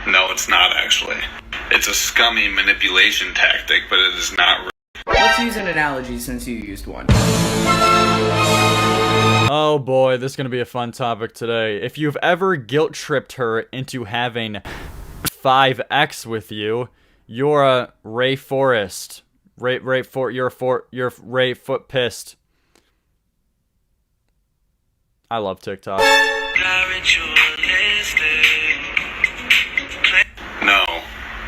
No, it's not actually. It's a scummy manipulation tactic, but it is not. Let's use an analogy since you used one. Oh boy, this is gonna be a fun topic today. If you've ever guilt-tripped her into having 5x with you, you're a Ray Forrest. You're Ray Foot Pissed. I love TikTok.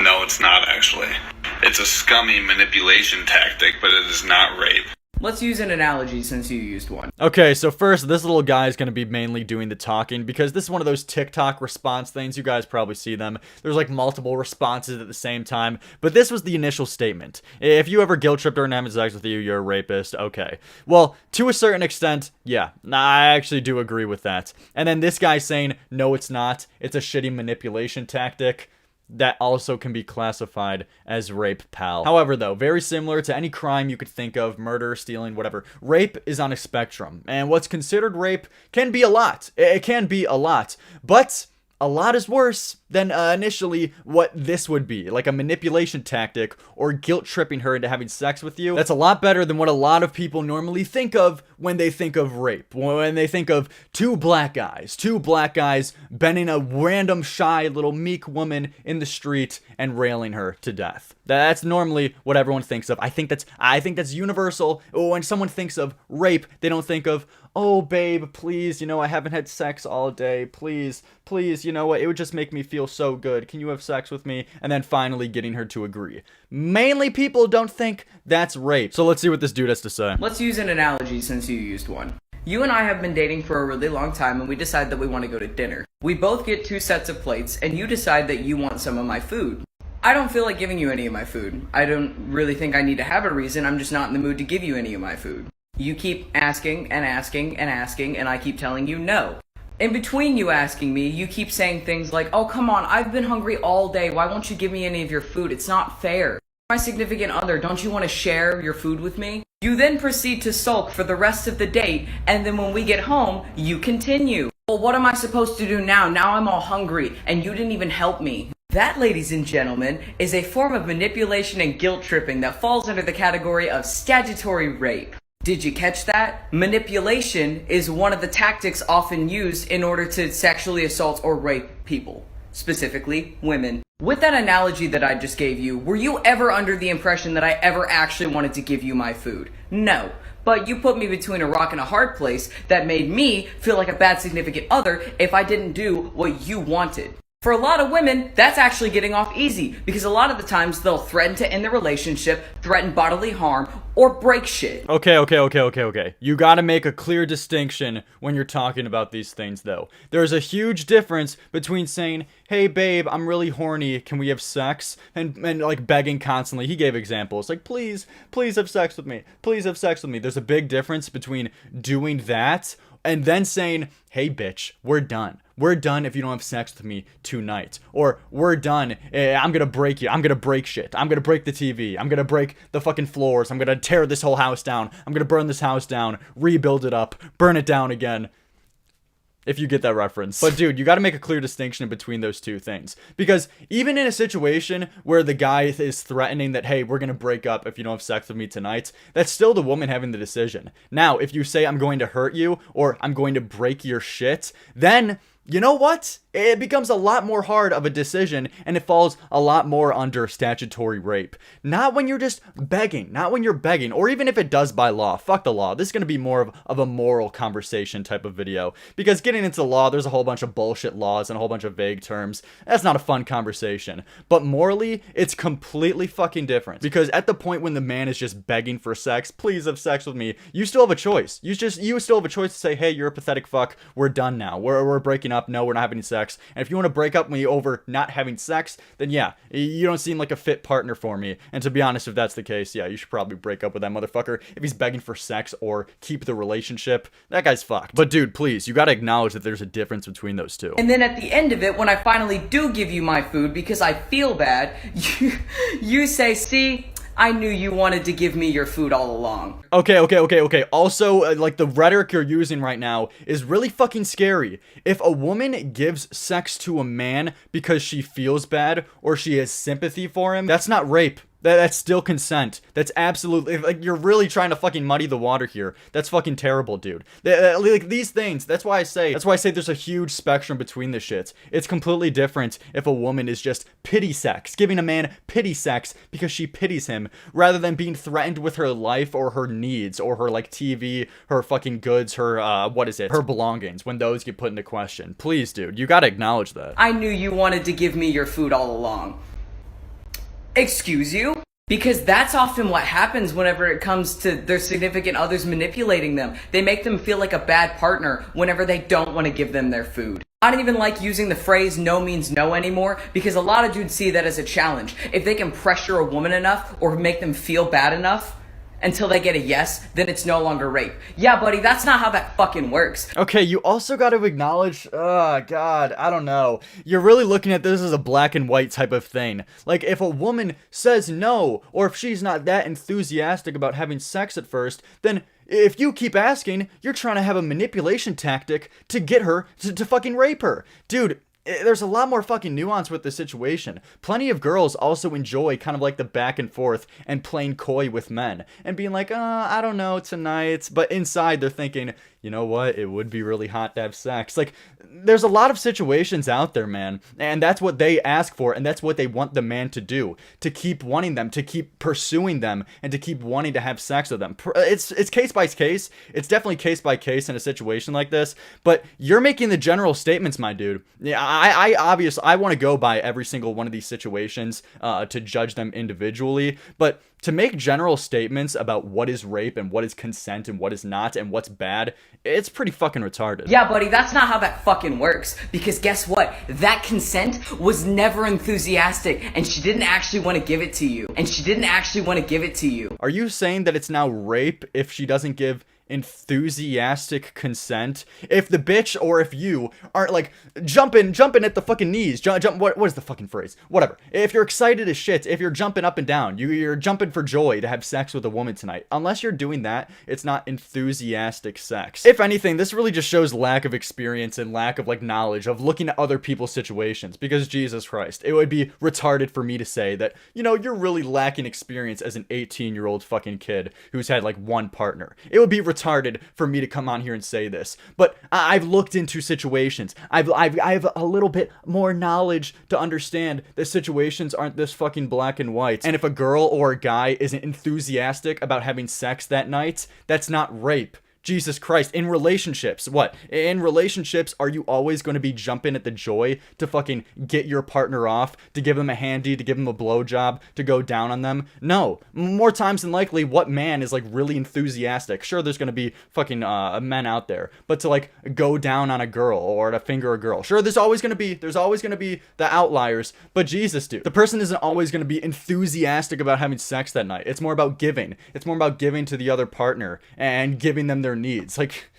No, it's not actually. It's a scummy manipulation tactic, but it is not rape. Let's use an analogy since you used one. Okay, so first, this little guy is going to be mainly doing the talking because this is one of those TikTok response things. You guys probably see them. There's like multiple responses at the same time, but this was the initial statement. If you ever guilt-tripped her and having sex with you, you're a rapist. Okay. Well, to a certain extent, yeah, I actually do agree with that. And then this guy saying, no, it's not. It's a shitty manipulation tactic. That also can be classified as rape, pal. However, though, very similar to any crime you could think of, murder, stealing, whatever, rape is on a spectrum. And what's considered rape can be a lot. It can be a lot. But a lot is worse than initially what this would be, like a manipulation tactic or guilt-tripping her into having sex with you. That's a lot better than what a lot of people normally think of when they think of rape. When they think of two black guys bending a random shy little meek woman in the street and railing her to death. That's normally what everyone thinks of. I think that's universal. When someone thinks of rape, they don't think of, oh babe, please, I haven't had sex all day. Please, you know what? It would just make me feel so good. Can you have sex with me? And then finally getting her to agree. Mainly people don't think that's rape. So let's see what this dude has to say. Let's use an analogy since you used one. You and I have been dating for a really long time and we decide that we want to go to dinner. We both get 2 sets of plates and you decide that you want some of my food. I don't feel like giving you any of my food. I don't really think I need to have a reason. I'm just not in the mood to give you any of my food. You keep asking and asking and asking and I keep telling you no. In between you asking me, you keep saying things like, oh come on, I've been hungry all day, why won't you give me any of your food? It's not fair. My significant other, don't you want to share your food with me? You then proceed to sulk for the rest of the date, and then when we get home, you continue. Well, what am I supposed to do now? Now I'm all hungry, and you didn't even help me. That, ladies and gentlemen, is a form of manipulation and guilt tripping that falls under the category of statutory rape. Did you catch that? Manipulation is one of the tactics often used in order to sexually assault or rape people, specifically women. With that analogy that I just gave you, were you ever under the impression that I ever actually wanted to give you my food? No. But you put me between a rock and a hard place that made me feel like a bad significant other if I didn't do what you wanted. For a lot of women, that's actually getting off easy because a lot of the times they'll threaten to end the relationship, threaten bodily harm, or break shit. Okay. You gotta make a clear distinction when you're talking about these things, though. There's a huge difference between saying, hey babe, I'm really horny, can we have sex? And like begging constantly. He gave examples like, please have sex with me. Please have sex with me. There's a big difference between doing that and then saying, hey bitch, we're done. We're done if you don't have sex with me tonight. Or, we're done, I'm gonna break you. I'm gonna break shit. I'm gonna break the TV. I'm gonna break the fucking floors. I'm gonna tear this whole house down. I'm gonna burn this house down, rebuild it up, burn it down again. If you get that reference. But dude, you gotta make a clear distinction between those two things. Because even in a situation where the guy is threatening that, hey, we're gonna break up if you don't have sex with me tonight, that's still the woman having the decision. Now, if you say, I'm going to hurt you, or I'm going to break your shit, then, you know what? It becomes a lot more hard of a decision, and it falls a lot more under statutory rape. Not when you're just begging, or even if it does by law. Fuck the law. This is going to be more of a moral conversation type of video, because getting into the law, there's a whole bunch of bullshit laws and a whole bunch of vague terms. That's not a fun conversation. But morally, it's completely fucking different, because at the point when the man is just begging for sex, please have sex with me, you still have a choice. You still have a choice to say, hey, you're a pathetic fuck, we're done now, we're breaking up, no, we're not having any sex. And if you want to break up with me over not having sex, then yeah, you don't seem like a fit partner for me. And to be honest, if that's the case, yeah, you should probably break up with that motherfucker. If he's begging for sex or keep the relationship, that guy's fucked. But dude, please, you gotta acknowledge that there's a difference between those two. And then at the end of it, when I finally do give you my food because I feel bad, you say, see, I knew you wanted to give me your food all along. Okay. Also, like, the rhetoric you're using right now is really fucking scary. If a woman gives sex to a man because she feels bad or she has sympathy for him, that's not rape. That's still consent. That's absolutely, like, you're really trying to fucking muddy the water here. That's fucking terrible, dude. Like, these things, that's why I say there's a huge spectrum between the shits. It's completely different if a woman is just pity sex, giving a man pity sex because she pities him, rather than being threatened with her life or her needs or her, like, TV, her fucking goods, her, her belongings, when those get put into question. Please, dude, you gotta acknowledge that. I knew you wanted to give me your food all along. Excuse you? Because that's often what happens whenever it comes to their significant others manipulating them. They make them feel like a bad partner whenever they don't want to give them their food. I don't even like using the phrase no means no anymore because a lot of dudes see that as a challenge. If they can pressure a woman enough or make them feel bad enough until they get a yes, then it's no longer rape. Yeah, buddy, that's not how that fucking works. Okay, you also got to acknowledge, oh god, I don't know. You're really looking at this as a black and white type of thing. Like, if a woman says no, or if she's not that enthusiastic about having sex at first, then if you keep asking, you're trying to have a manipulation tactic to get her to fucking rape her. Dude, there's a lot more fucking nuance with the situation. Plenty of girls also enjoy kind of like the back and forth and playing coy with men and being like, I don't know tonight. But inside they're thinking, you know what? It would be really hot to have sex. Like, there's a lot of situations out there, man. And that's what they ask for. And that's what they want the man to do. To keep wanting them, to keep pursuing them, and to keep wanting to have sex with them. It's case by case. It's definitely case by case in a situation like this. But you're making the general statements, my dude. Yeah, I want to go by every single one of these situations to judge them individually. But to make general statements about what is rape and what is consent and what is not and what's bad, it's pretty fucking retarded. Yeah, buddy, that's not how that fucking works. Because guess what? That consent was never enthusiastic, and she didn't actually want to give it to you. Are you saying that it's now rape if she doesn't give enthusiastic consent? If the bitch or if you aren't like jumping at the fucking knees, what is the fucking phrase? Whatever. If you're excited as shit, if you're jumping up and down, you're jumping for joy to have sex with a woman tonight. Unless you're doing that, it's not enthusiastic sex. If anything, this really just shows lack of experience and lack of like knowledge of looking at other people's situations. Because Jesus Christ, it would be retarded for me to say that, you know, you're really lacking experience as an 18-year-old fucking kid who's had like one partner. It would be retarded for me to come on here and say this, but I've looked into situations. I have a little bit more knowledge to understand that situations aren't this fucking black and white. And if a girl or a guy isn't enthusiastic about having sex that night, that's not rape. Jesus Christ. In relationships, what? In relationships, are you always going to be jumping at the joy to fucking get your partner off, to give them a handy, to give them a blowjob, to go down on them? No. More times than likely, what man is like really enthusiastic? Sure, there's going to be fucking men out there, but to like go down on a girl or to finger a girl, sure, there's always going to be the outliers, but Jesus, dude, the person isn't always going to be enthusiastic about having sex that night. It's more about giving. It's more about giving to the other partner and giving them their needs. Like,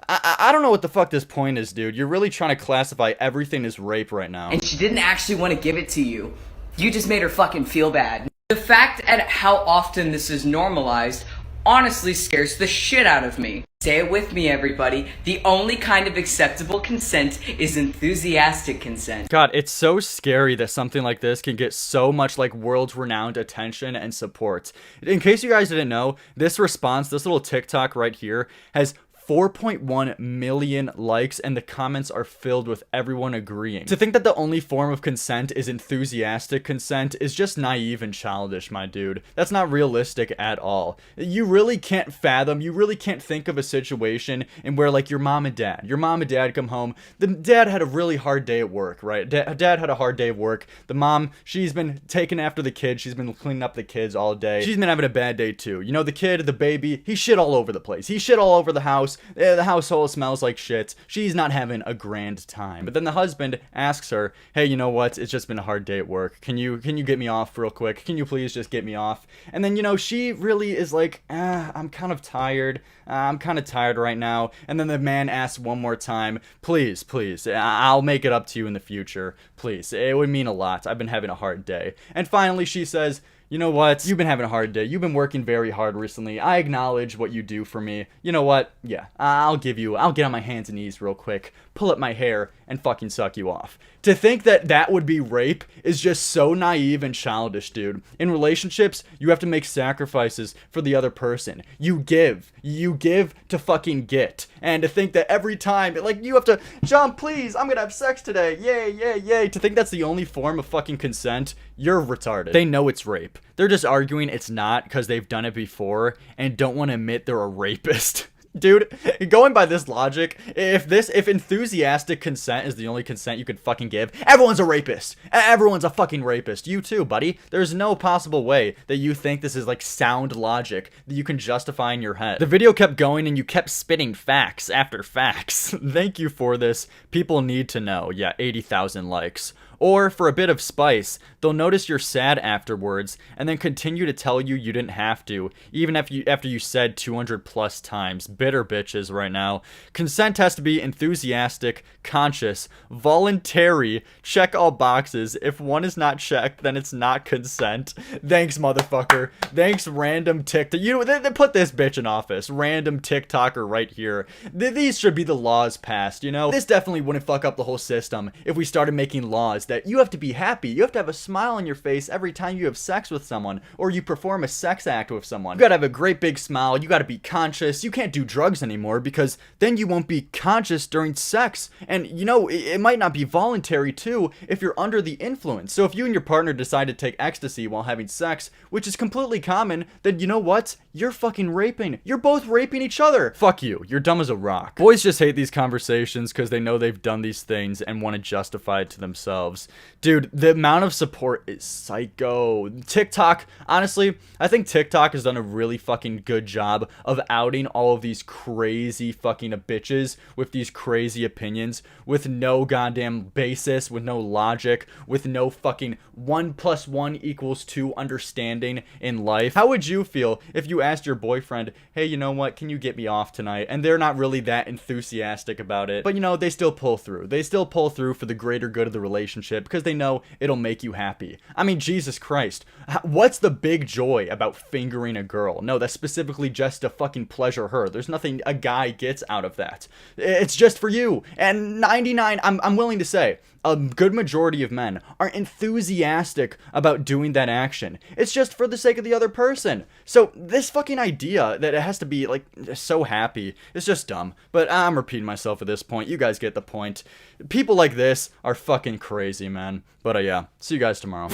I don't know what the fuck this point is, dude. You're really trying to classify everything as rape right now. And she didn't actually want to give it to you. You just made her fucking feel bad. The fact at how often this is normalized honestly scares the shit out of me. Say it with me, everybody. The only kind of acceptable consent is enthusiastic consent. God, it's so scary that something like this can get so much like world-renowned attention and support. In case you guys didn't know, this response, this little TikTok right here, has 4.1 million likes, and the comments are filled with everyone agreeing. To think that the only form of consent is enthusiastic consent is just naive and childish, my dude. That's not realistic at all. You really can't fathom, you really can't think of a situation in where like your mom and dad come home. The dad had a really hard day at work, right? Dad had a hard day of work. The mom, she's been taking after the kids. She's been cleaning up the kids all day. She's been having a bad day too. You know, the kid, the baby, he shit all over the place. He shit all over the house. The household smells like shit. She's not having a grand time. But then the husband asks her, hey, you know what? It's just been a hard day at work. Can you get me off real quick? Can you please just get me off? And then, you know, she really is like, I'm kind of tired. I'm kind of tired right now. And then the man asks one more time, please, I'll make it up to you in the future. Please, it would mean a lot. I've been having a hard day. And finally she says, You know what? You've been having a hard day. You've been working very hard recently. I acknowledge what you do for me. You know what? Yeah, I'll get on my hands and knees real quick, pull up my hair, and fucking suck you off. To think that that would be rape is just so naive and childish, dude. In relationships, you have to make sacrifices for the other person. You give to fucking get. And to think that every time, like, you have to, John, please, I'm gonna have sex today, yay, yay, yay. To think that's the only form of fucking consent, you're retarded. They know it's rape. They're just arguing it's not because they've done it before and don't want to admit they're a rapist. Dude, going by this logic, if enthusiastic consent is the only consent you could fucking give, everyone's a rapist. Everyone's a fucking rapist. You too, buddy. There's no possible way that you think this is like sound logic that you can justify in your head. The video kept going and you kept spitting facts after facts. Thank you for this. People need to know. Yeah, 80,000 likes. Or, for a bit of spice, they'll notice you're sad afterwards, and then continue to tell you you didn't have to, even after you said 200 plus times. Bitter bitches right now. Consent has to be enthusiastic, conscious, voluntary, check all boxes. If one is not checked, then it's not consent. Thanks, motherfucker. Thanks, random TikTok. You know, they put this bitch in office. Random TikToker right here. These should be the laws passed, you know? This definitely wouldn't fuck up the whole system if we started making laws that you have to be happy. You have to have a smile on your face every time you have sex with someone, or you perform a sex act with someone. You gotta have a great big smile. You gotta be conscious. You can't do drugs anymore because then you won't be conscious during sex. And you know, it might not be voluntary too if you're under the influence. So if you and your partner decide to take ecstasy while having sex, which is completely common, then you know what? You're fucking raping. You're both raping each other. Fuck you. You're dumb as a rock. Boys just hate these conversations because they know they've done these things and want to justify it to themselves. Dude, the amount of support is psycho. TikTok, honestly, I think TikTok has done a really fucking good job of outing all of these crazy fucking bitches with these crazy opinions, with no goddamn basis, with no logic, with no fucking 1 + 1 = 2 understanding in life. How would you feel if you asked your boyfriend, hey, you know what, can you get me off tonight? And they're not really that enthusiastic about it, but you know, they still pull through. They still pull through for the greater good of the relationship because they know it'll make you happy. I mean, Jesus Christ. What's the big joy about fingering a girl? No, that's specifically just to fucking pleasure her. There's nothing a guy gets out of that. It's just for you. And 99, I'm willing to say, a good majority of men are enthusiastic about doing that action. It's just for the sake of the other person. So this fucking idea that it has to be like so happy is just dumb. But I'm repeating myself at this point. You guys get the point. People like this are fucking crazy, man. But yeah, see you guys tomorrow.